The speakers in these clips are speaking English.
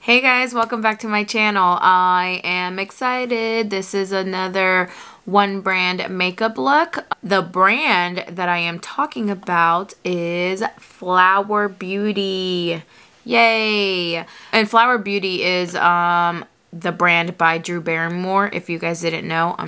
Hey guys, welcome back to my channel. I am excited. This is another one brand makeup look. The brand that I am talking about is Flower Beauty. Yay! And Flower Beauty is the brand by Drew Barrymore, if you guys didn't know. I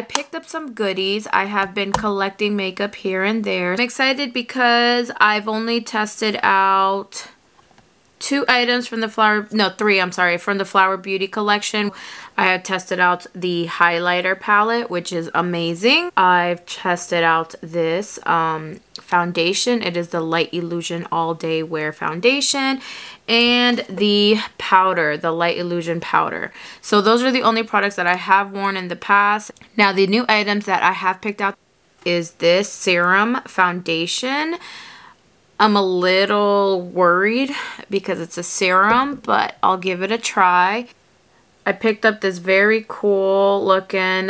picked up some goodies. I have been collecting makeup here and there. I'm excited because I've only tested out three items from the Flower Beauty collection. I have tested out the highlighter palette, which is amazing. I've tested out this foundation. It is the Light Illusion All Day Wear Foundation, and the powder, the Light Illusion powder. So those are the only products that I have worn in the past. Now the new items that I have picked out is this serum foundation. I'm a little worried because it's a serum, but I'll give it a try. I picked up this very cool looking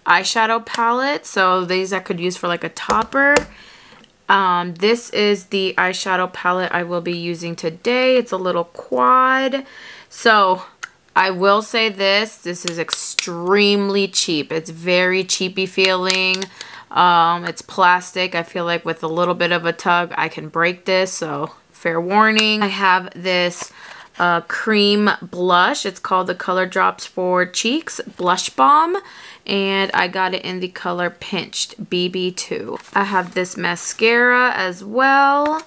eyeshadow palette. So these I could use for like a topper. This is the eyeshadow palette I will be using today. It's a little quad. So I will say this is extremely cheap. It's very cheapy feeling. It's plastic. I feel like with a little bit of a tug I can break this, so fair warning. I have this cream blush. It's called the Color Drops for Cheeks Blush Balm, and I got it in the color Pinched BB2. I have this mascara as well,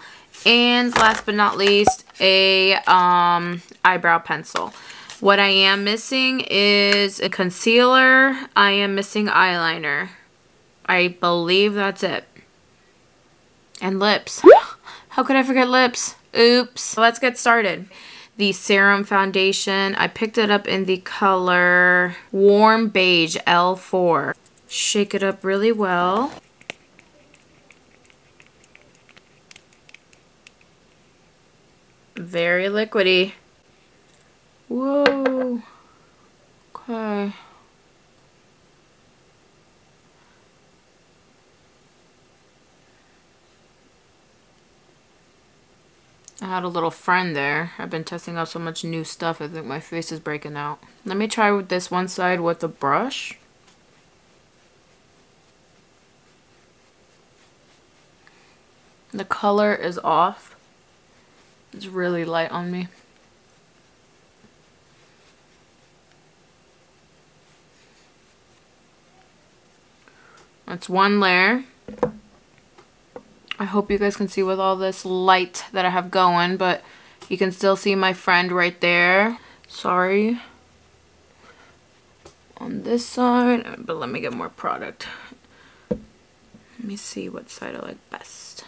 and last but not least, a eyebrow pencil. What I am missing is a concealer. I am missing eyeliner. I believe that's it. And lips. How could I forget lips? Oops. Let's get started. The serum foundation, I picked it up in the color Warm Beige L4. Shake it up really well. Very liquidy. Whoa. Okay. I had a little friend there. I've been testing out so much new stuff. I think my face is breaking out. Let me try with this one side with the brush. The color is off. It's really light on me. That's one layer. I hope you guys can see with all this light that I have going, but you can still see my friend right there. Sorry. On this side, but let me get more product. Let me see what side I like best.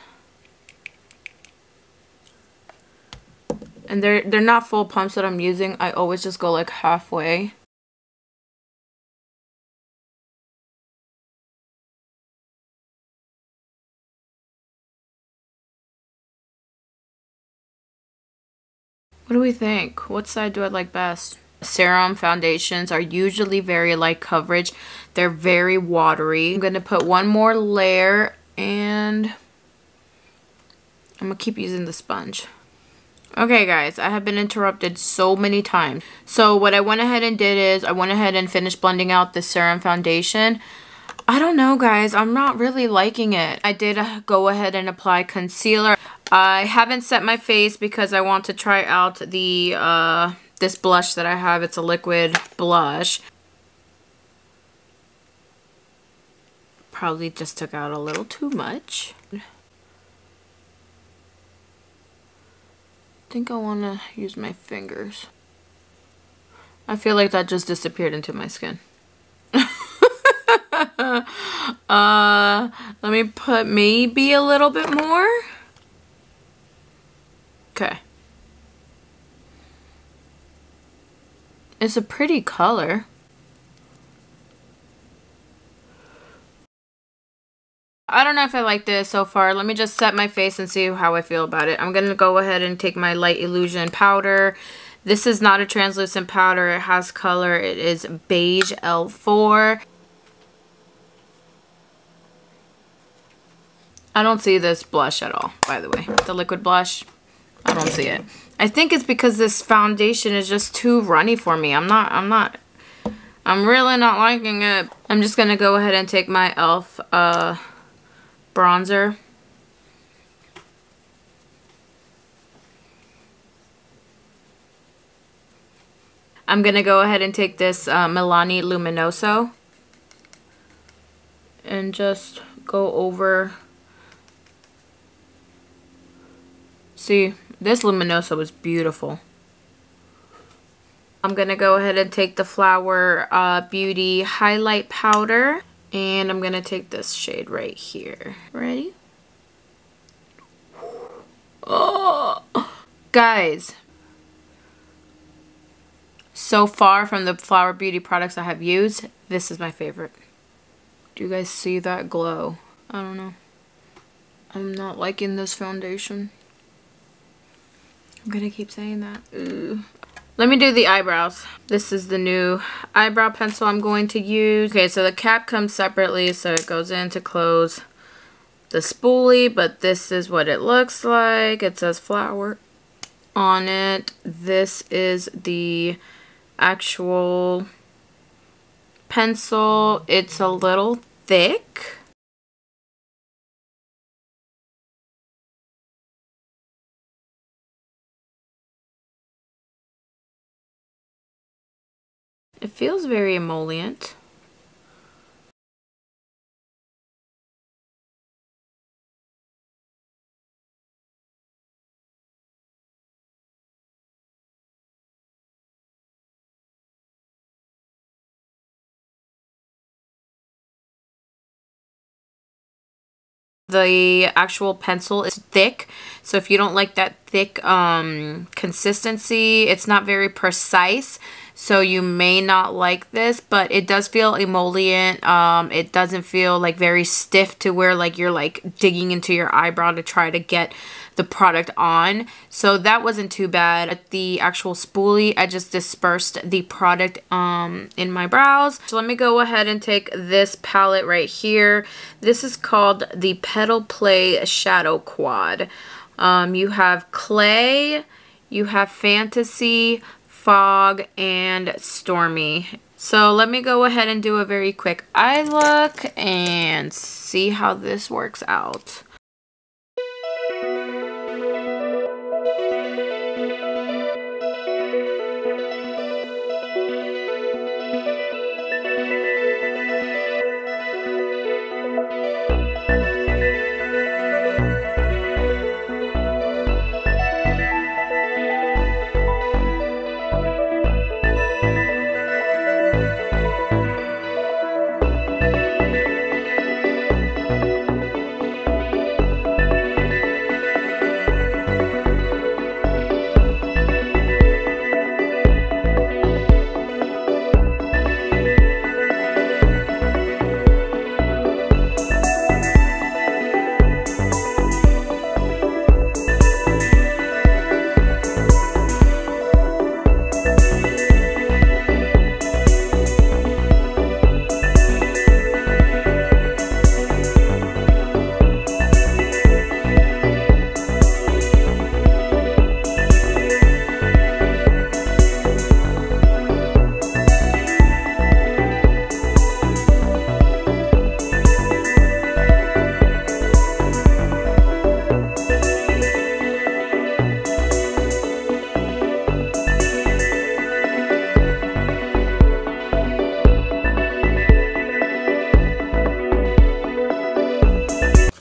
And they're not full pumps that I'm using. I always just go like halfway. What do we think? What side do I like best? Serum foundations are usually very light coverage. They're very watery. I'm going to put one more layer and I'm going to keep using the sponge. Okay guys, I have been interrupted so many times. So what I went ahead and did is I went ahead and finished blending out the serum foundation. I don't know guys, I'm not really liking it. I did go ahead and apply concealer. I haven't set my face because I want to try out the this blush that I have. It's a liquid blush. Probably just took out a little too much. I think I want to use my fingers. I feel like that just disappeared into my skin. Let me put maybe a little bit more. Okay. It's a pretty color. I don't know if I like this so far. Let me just set my face and see how I feel about it. I'm going to go ahead and take my Light Illusion powder. This is not a translucent powder. It has color. It is Beige L4. I don't see this blush at all, by the way. The liquid blush. I don't see it. I think it's because this foundation is just too runny for me. I'm really not liking it. I'm just gonna go ahead and take my e.l.f. Bronzer. I'm gonna go ahead and take this Milani Luminoso and just go over. See, this Luminoso is beautiful. I'm gonna go ahead and take the Flower Beauty highlight powder, and I'm gonna take this shade right here. Ready? Oh, guys. So far from the Flower Beauty products I have used, this is my favorite. Do you guys see that glow? I don't know. I'm not liking this foundation. I'm gonna keep saying that. Ooh. Let me do the eyebrows. This is the new eyebrow pencil I'm going to use. Okay, so the cap comes separately, so it goes in to close the spoolie, but this is what it looks like. It says flower on it. This is the actual pencil. It's a little thick. It feels very emollient. The actual pencil is thick, so if you don't like that thick consistency, it's not very precise, so you may not like this, but it does feel emollient. It doesn't feel like very stiff to where like you're like digging into your eyebrow to try to get the product on, so that wasn't too bad. At the actual spoolie, I just dispersed the product in my brows. So let me go ahead and take this palette right here. This is called the Petal Play Shadow Quad. You have Clay, you have Fantasy, Fog, and Stormy. So let me go ahead and do a very quick eye look and see how this works out.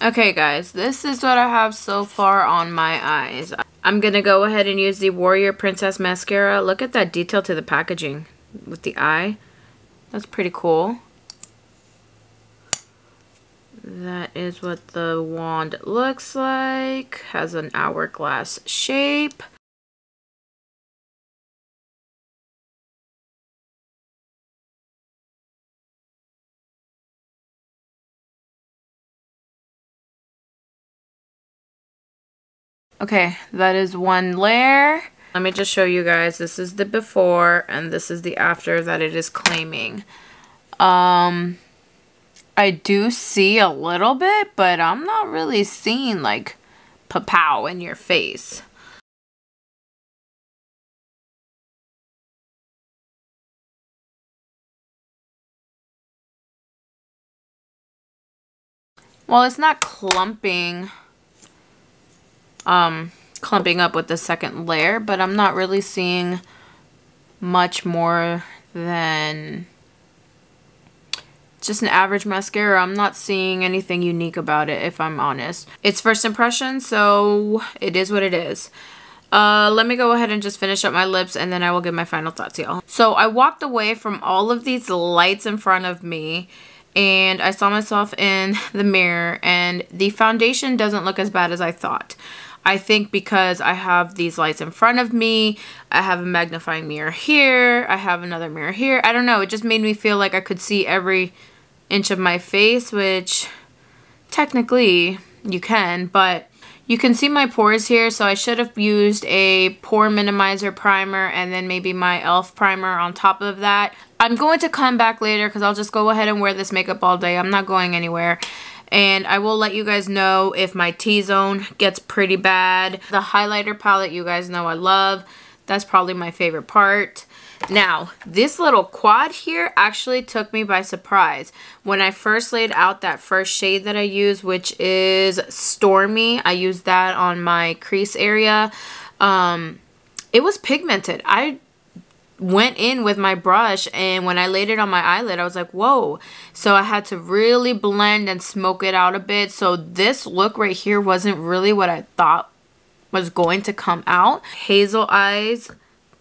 Okay guys, this is what I have so far on my eyes. I'm gonna go ahead and use the Warrior Princess Mascara. Look at that detail to the packaging with the eye. That's pretty cool. That is what the wand looks like. Has an hourglass shape. Okay, that is one layer. Let me just show you guys. This is the before and this is the after that it is claiming. I do see a little bit, but I'm not really seeing like pow in your face. well, it's not clumping up with the second layer, but I'm not really seeing much more than just an average mascara. I'm not seeing anything unique about it, if I'm honest. It's first impression, so it is what it is. Let me go ahead and just finish up my lips, and then I will give my final thoughts, y'all. So I walked away from all of these lights in front of me, and I saw myself in the mirror, and the foundation doesn't look as bad as I thought. I think because I have these lights in front of me, I have a magnifying mirror here, I have another mirror here. I don't know, it just made me feel like I could see every inch of my face, which technically you can, but you can see my pores here, so I should have used a pore minimizer primer and then maybe my e.l.f. primer on top of that. I'm going to come back later because I'll just go ahead and wear this makeup all day. I'm not going anywhere. And I will let you guys know if my T-zone gets pretty bad. The highlighter palette, you guys know I love. That's probably my favorite part. Now, this little quad here actually took me by surprise. When I first laid out that first shade that I used, which is Stormy, I used that on my crease area. It was pigmented. I went in with my brush, and when I laid it on my eyelid, I was like, whoa. So I had to really blend and smoke it out a bit. So this look right here wasn't really what I thought was going to come out. Hazel eyes,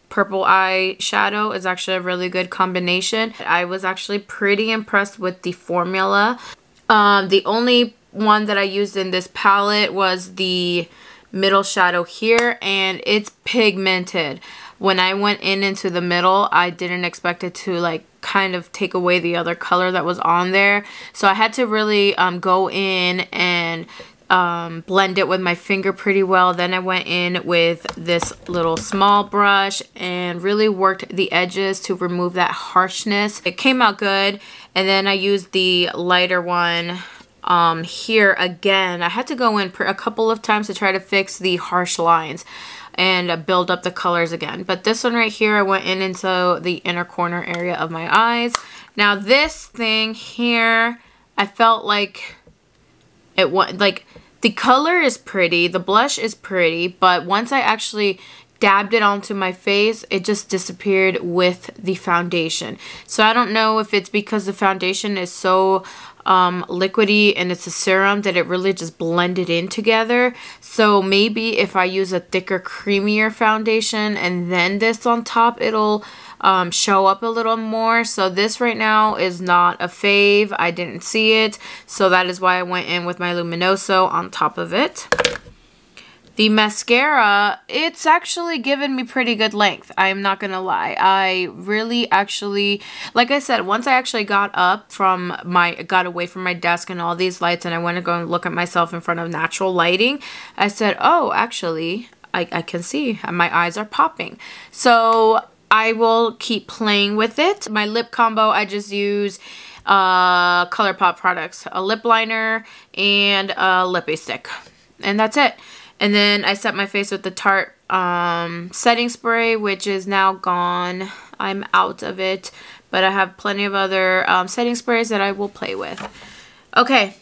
purple eyeshadow is actually a really good combination. I was actually pretty impressed with the formula. The only one that I used in this palette was the middle shadow here, and it's pigmented. When I went into the middle, I didn't expect it to like kind of take away the other color that was on there. So I had to really go in and blend it with my finger pretty well. Then I went in with this little small brush and really worked the edges to remove that harshness. It came out good. And then I used the lighter one here again. I had to go in a couple of times to try to fix the harsh lines and build up the colors again. But this one right here, I went in into the inner corner area of my eyes. Now this thing here, I felt like it was like, the color is pretty, the blush is pretty, but once I actually dabbed it onto my face, it just disappeared with the foundation. So I don't know if it's because the foundation is so liquidy and it's a serum that it really just blended in together. So maybe if I use a thicker, creamier foundation and then this on top, it'll show up a little more. So this right now is not a fave. I didn't see it, so that is why I went in with my Luminoso on top of it. The mascara, it's actually given me pretty good length. I'm not gonna lie. I really actually, like I said, once I actually got away from my desk and all these lights, and I went to go and look at myself in front of natural lighting, I said, oh, actually, I can see my eyes are popping. So I will keep playing with it. My lip combo, I just use ColourPop products, a lip liner and a lippy stick, and that's it. And then I set my face with the Tarte setting spray, which is now gone. I'm out of it, but I have plenty of other setting sprays that I will play with. Okay,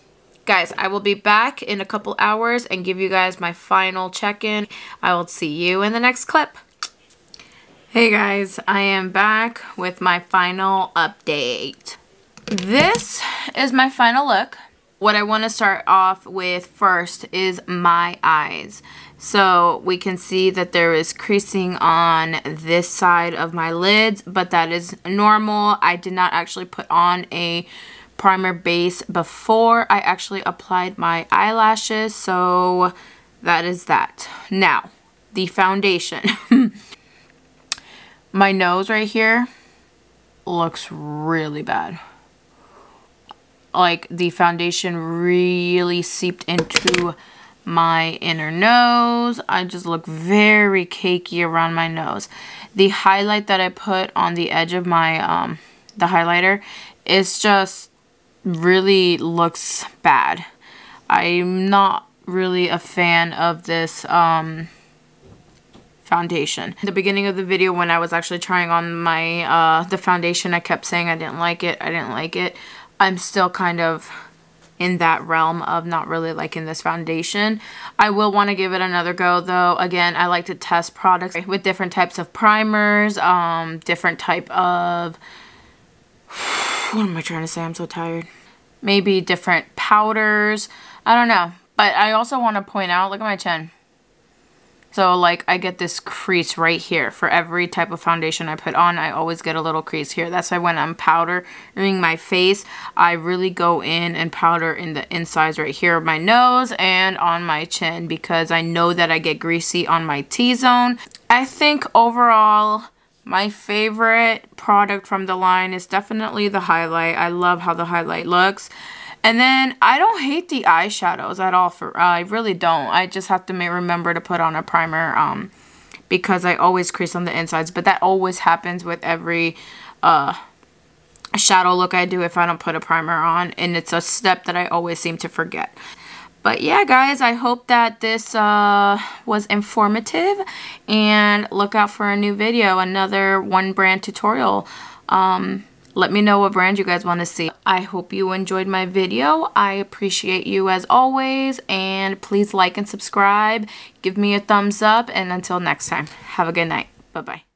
guys, I will be back in a couple hours and give you guys my final check-in. I will see you in the next clip. Hey guys, I am back with my final update. This is my final look. What I want to start off with first is my eyes. So we can see that there is creasing on this side of my lids, but that is normal. I did not actually put on a primer base before I actually applied my eyelashes, so that is that. Now, the foundation. My nose right here looks really bad. Like the foundation really seeped into my inner nose. I just look very cakey around my nose. The highlight that I put on the edge of my the highlighter is just really looks bad. I'm not really a fan of this foundation. In the beginning of the video when I was actually trying on my the foundation, I kept saying I didn't like it. I didn't like it. I'm still kind of in that realm of not really liking this foundation. I will want to give it another go though. Again, I like to test products with different types of primers, different type of, what am I trying to say? I'm so tired. Maybe different powders. I don't know. But I also want to point out, look at my chin. So like I get this crease right here. For every type of foundation I put on, I always get a little crease here. That's why when I'm powdering my face, I really go in and powder in the insides right here of my nose and on my chin, because I know that I get greasy on my T-zone. I think overall, my favorite product from the line is definitely the highlight. I love how the highlight looks. And then I don't hate the eyeshadows at all. I really don't. I just have to remember to put on a primer because I always crease on the insides. But that always happens with every shadow look I do if I don't put a primer on. And it's a step that I always seem to forget. But yeah, guys, I hope that this was informative. And look out for a new video, another one brand tutorial. Let me know what brand you guys want to see. I hope you enjoyed my video. I appreciate you as always. And please like and subscribe. Give me a thumbs up. And until next time, have a good night. Bye-bye.